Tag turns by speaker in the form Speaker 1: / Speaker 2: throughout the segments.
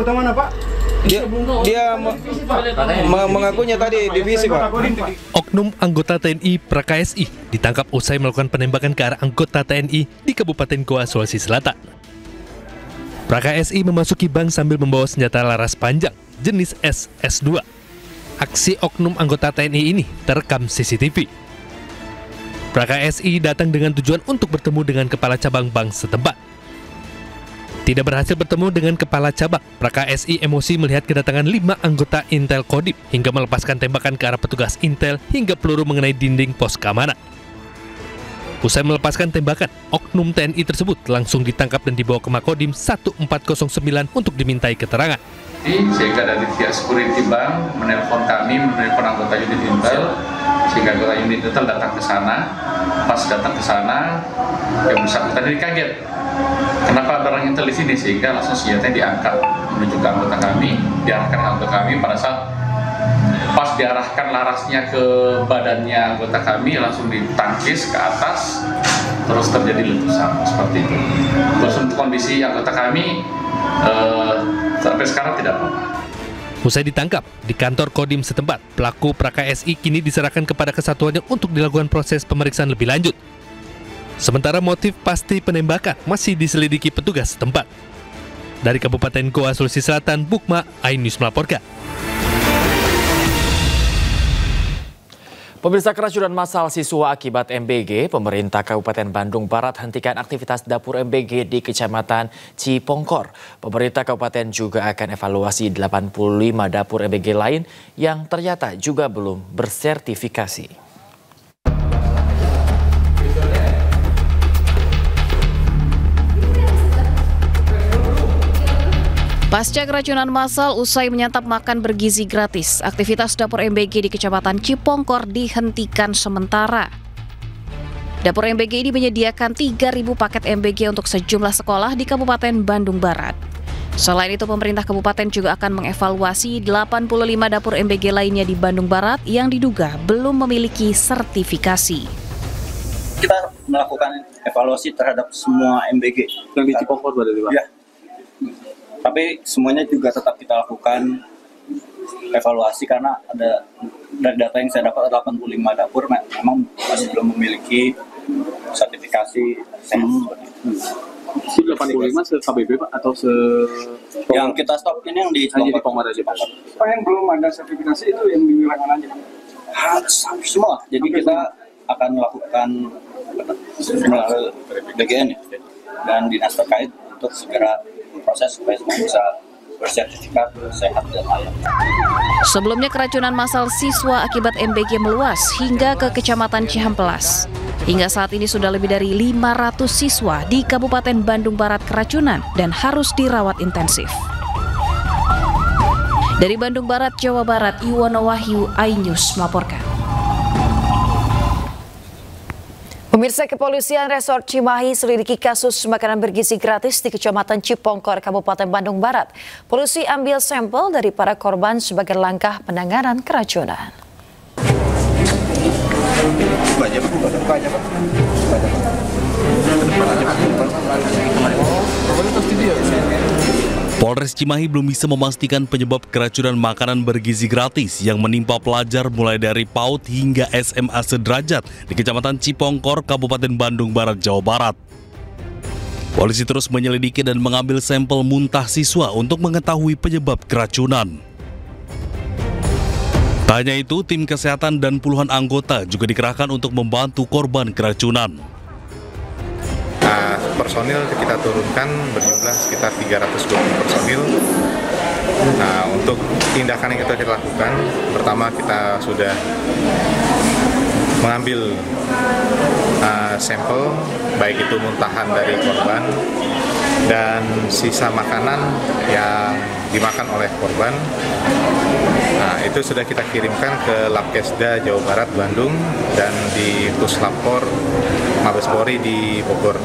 Speaker 1: anggota mana, Pak?
Speaker 2: Dia mengakunya tadi divisi, Pak.
Speaker 3: Oknum anggota TNI PraKSI ditangkap usai melakukan penembakan ke arah anggota TNI di Kabupaten Goa, Sulawesi Selatan. PraKSI memasuki bank sambil membawa senjata laras panjang jenis SS2. Aksi oknum anggota TNI ini terekam CCTV. PraKSI datang dengan tujuan untuk bertemu dengan kepala cabang bank setempat. Tidak berhasil bertemu dengan kepala cabang, PraKSI emosi melihat kedatangan 5 anggota Intel Kodim hingga melepaskan tembakan ke arah petugas Intel hingga peluru mengenai dinding pos keamanan. Usai melepaskan tembakan, oknum TNI tersebut langsung ditangkap dan dibawa ke Makodim 1409 untuk dimintai keterangan.
Speaker 4: Sehingga dari pihak security bank menelpon kami, menelpon anggota unit Intel, sehingga anggota unit Intel datang ke sana. Pas datang ke sana, yang bersangkutan ini kaget. Kenapa ada orang Intel di sini? Sehingga langsung senjatanya diangkat menuju ke anggota kami, diarahkan ke anggota kami. Pada saat pas diarahkan larasnya ke badannya anggota kami, langsung ditangkis ke atas, terus terjadi letusan seperti itu. Terus untuk kondisi anggota kami sampai sekarang tidak apa-apa.
Speaker 3: Usai ditangkap di kantor Kodim setempat, pelaku PraKSI kini diserahkan kepada kesatuannya untuk dilakukan proses pemeriksaan lebih lanjut. Sementara motif pasti penembakan masih diselidiki petugas setempat. Dari Kabupaten Goa, Sulawesi Selatan, Bukma, iNews melaporkan.
Speaker 5: Pemirsa, keracunan massal siswa akibat MBG, pemerintah Kabupaten Bandung Barat hentikan aktivitas dapur MBG di Kecamatan Cipongkor. Pemerintah Kabupaten juga akan evaluasi 85 dapur MBG lain yang ternyata juga belum bersertifikasi.
Speaker 6: Pasca keracunan massal usai menyantap makan bergizi gratis, aktivitas dapur MBG di Kecamatan Cipongkor dihentikan sementara. Dapur MBG ini menyediakan 3.000 paket MBG untuk sejumlah sekolah di Kabupaten Bandung Barat. Selain itu, pemerintah kabupaten juga akan mengevaluasi 85 dapur MBG lainnya di Bandung Barat yang diduga belum memiliki sertifikasi.
Speaker 7: Kita melakukan evaluasi terhadap semua MBG
Speaker 1: Yang di Cipongkor berarti, Pak?
Speaker 7: Ya. Tapi semuanya juga tetap kita lakukan evaluasi karena ada dari data yang saya dapat 85 dapur memang masih belum memiliki sertifikasi
Speaker 1: Itu 85 se-KBB, Pak, atau se...
Speaker 7: Yang kita stop ini yang di
Speaker 1: Cipongkor aja, Pak. Pak, yang belum ada sertifikasi itu yang di wilayah aja?
Speaker 7: Semua. Jadi kita akan melakukan BGN dan dinas terkait untuk segera proses supaya semua bisa bersertifikat sehat dan layak.
Speaker 6: Sebelumnya keracunan massal siswa akibat MBG meluas hingga ke Kecamatan Cihampelas. Hingga saat ini sudah lebih dari 500 siswa di Kabupaten Bandung Barat keracunan dan harus dirawat intensif. Dari Bandung Barat, Jawa Barat, Iwono Wahyu, iNews melaporkan.
Speaker 8: Pemirsa, Kepolisian Resort Cimahi selidiki kasus makanan bergizi gratis di Kecamatan Cipongkor, Kabupaten Bandung Barat. Polisi ambil sampel dari para korban sebagai langkah penanganan keracunan.
Speaker 9: Polres Cimahi belum bisa memastikan penyebab keracunan makanan bergizi gratis yang menimpa pelajar mulai dari PAUD hingga SMA sederajat di Kecamatan Cipongkor, Kabupaten Bandung Barat, Jawa Barat. Polisi terus menyelidiki dan mengambil sampel muntah siswa untuk mengetahui penyebab keracunan. Tak hanya itu, tim kesehatan dan puluhan anggota juga dikerahkan untuk membantu korban keracunan.
Speaker 10: Personil kita turunkan berjumlah sekitar 320 personil. Nah, untuk tindakan yang kita lakukan, pertama kita sudah mengambil sampel, baik itu muntahan dari korban dan sisa makanan yang dimakan oleh korban. Nah, itu sudah kita kirimkan ke Labkesda Jawa Barat Bandung dan di Puslapor Mabes Polri di Bogor.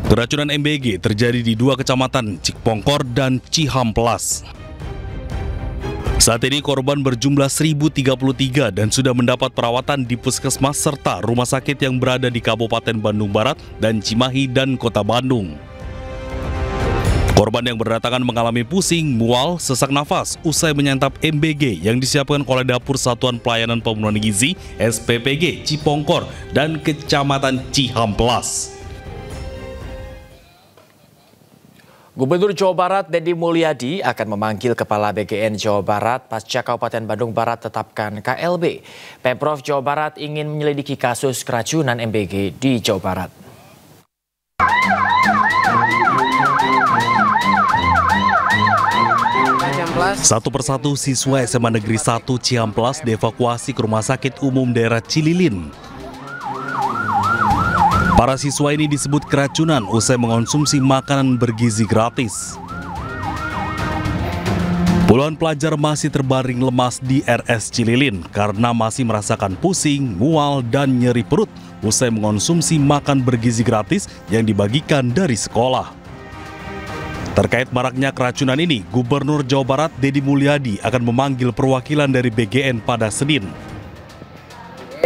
Speaker 9: Keracunan MBG terjadi di 2 kecamatan, Cipongkor dan Cihampelas. Saat ini korban berjumlah 1.033 dan sudah mendapat perawatan di puskesmas serta rumah sakit yang berada di Kabupaten Bandung Barat dan Cimahi dan Kota Bandung. Korban yang berdatangan mengalami pusing, mual, sesak nafas usai menyantap MBG yang disiapkan oleh Dapur Satuan Pelayanan Pemenuhan Gizi SPPG Cipongkor dan Kecamatan Cihamplas.
Speaker 5: Gubernur Jawa Barat Deddy Mulyadi akan memanggil Kepala BGN Jawa Barat pasca Kabupaten Bandung Barat tetapkan KLB. Pemprov Jawa Barat ingin menyelidiki kasus keracunan MBG di Jawa Barat.
Speaker 9: Satu persatu siswa SMA Negeri 1 Cihamplas dievakuasi ke Rumah Sakit Umum Daerah Cililin. Para siswa ini disebut keracunan usai mengonsumsi makanan bergizi gratis. Puluhan pelajar masih terbaring lemas di RS Cililin karena masih merasakan pusing, mual, dan nyeri perut usai mengonsumsi makan bergizi gratis yang dibagikan dari sekolah. Terkait maraknya keracunan ini, Gubernur Jawa Barat Deddy Mulyadi akan memanggil perwakilan dari BGN pada Senin.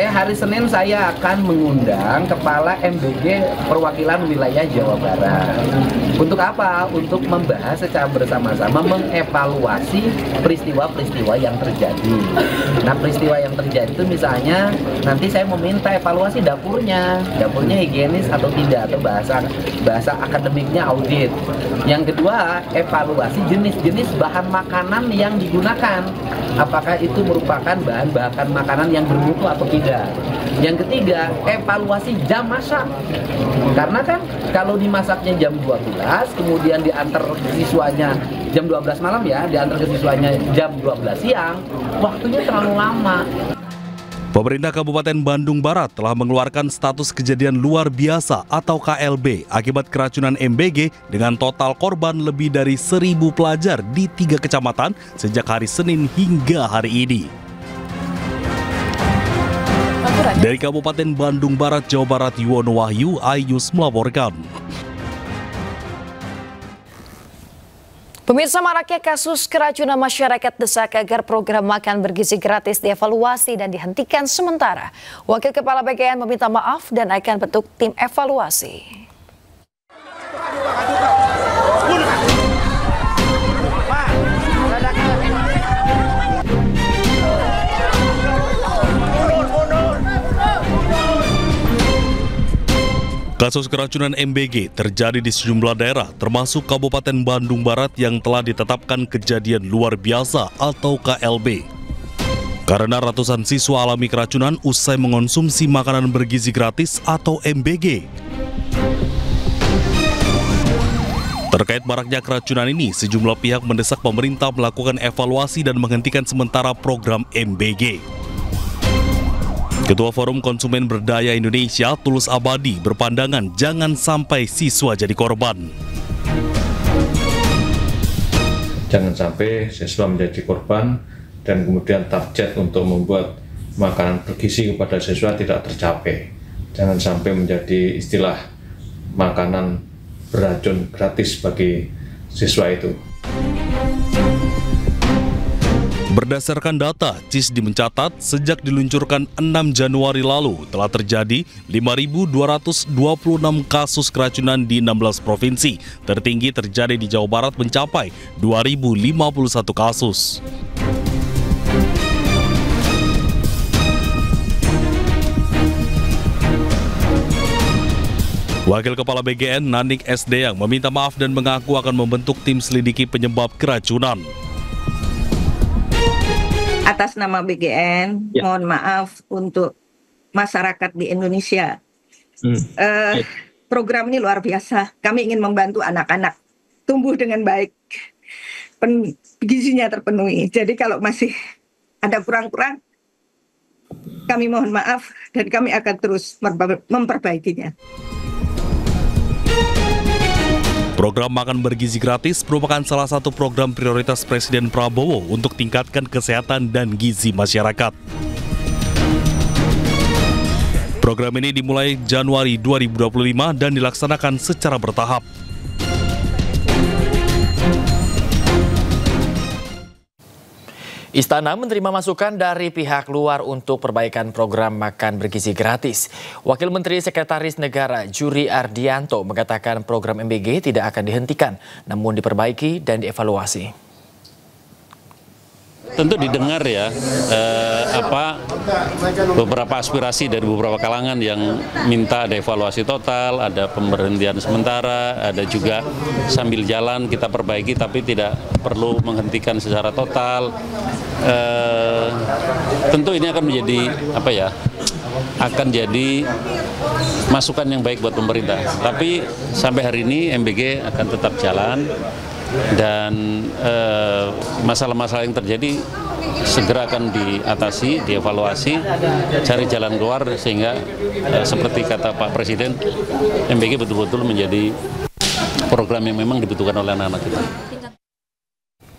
Speaker 11: Hari Senin saya akan mengundang Kepala MBG perwakilan wilayah Jawa Barat. Untuk apa? Untuk membahas secara bersama-sama mengevaluasi peristiwa-peristiwa yang terjadi. Nah, peristiwa yang terjadi itu misalnya nanti saya meminta evaluasi dapurnya higienis atau tidak, atau bahasa akademiknya audit. Yang kedua, evaluasi jenis-jenis bahan makanan yang digunakan. Apakah itu merupakan bahan-bahan makanan yang bermutu atau tidak. Yang ketiga, evaluasi jam masak. Karena kan kalau dimasaknya jam 12, kemudian diantar siswanya jam 12 malam ya, diantar ke siswanya jam 12 siang, waktunya terlalu lama.
Speaker 9: Pemerintah Kabupaten Bandung Barat telah mengeluarkan status kejadian luar biasa atau KLB akibat keracunan MBG dengan total korban lebih dari 1.000 pelajar di 3 kecamatan sejak hari Senin hingga hari ini. Dari Kabupaten Bandung Barat, Jawa Barat, Yuwono Wahyu, Ayus melaporkan.
Speaker 8: Pemirsa, maraknya kasus keracunan, masyarakat desak agar program makan bergizi gratis dievaluasi dan dihentikan sementara. Wakil Kepala BGN meminta maaf dan akan bentuk tim evaluasi.
Speaker 9: Kasus keracunan MBG terjadi di sejumlah daerah, termasuk Kabupaten Bandung Barat yang telah ditetapkan kejadian luar biasa atau KLB. Karena ratusan siswa alami keracunan usai mengonsumsi makanan bergizi gratis atau MBG. Terkait maraknya keracunan ini, sejumlah pihak mendesak pemerintah melakukan evaluasi dan menghentikan sementara program MBG. Ketua Forum Konsumen Berdaya Indonesia, Tulus Abadi, berpandangan jangan sampai siswa jadi korban.
Speaker 12: Jangan sampai siswa menjadi korban dan kemudian target untuk membuat makanan bergizi kepada siswa tidak tercapai. Jangan sampai menjadi istilah makanan beracun gratis bagi siswa itu.
Speaker 9: Berdasarkan data, CISDI mencatat sejak diluncurkan 6 Januari lalu telah terjadi 5.226 kasus keracunan di 16 provinsi. Tertinggi terjadi di Jawa Barat mencapai 2.051 kasus. Wakil Kepala BGN Nanik Sdeyang meminta maaf dan mengaku akan membentuk tim selidiki penyebab keracunan.
Speaker 13: Atas nama BGN, mohon maaf untuk masyarakat di Indonesia. Program ini luar biasa. Kami ingin membantu anak-anak tumbuh dengan baik, gizinya terpenuhi. Jadi kalau masih ada kurang-kurang, kami mohon maaf dan kami akan terus memperbaikinya.
Speaker 9: Program makan bergizi gratis merupakan salah satu program prioritas Presiden Prabowo untuk tingkatkan kesehatan dan gizi masyarakat. Program ini dimulai Januari 2025 dan dilaksanakan secara bertahap.
Speaker 5: Istana menerima masukan dari pihak luar untuk perbaikan program makan bergizi gratis. Wakil Menteri Sekretaris Negara Juri Ardianto mengatakan program MBG tidak akan dihentikan, namun diperbaiki dan dievaluasi.
Speaker 14: Tentu didengar ya beberapa aspirasi dari beberapa kalangan yang minta ada evaluasi total, ada pemberhentian sementara, ada juga sambil jalan kita perbaiki tapi tidak perlu menghentikan secara total. Tentu ini akan menjadi akan jadi masukan yang baik buat pemerintah. Tapi sampai hari ini MBG akan tetap jalan. Dan masalah-masalah yang terjadi segera akan diatasi, dievaluasi, cari jalan keluar sehingga seperti kata Pak Presiden, MBG betul-betul menjadi program yang memang dibutuhkan oleh anak-anak kita.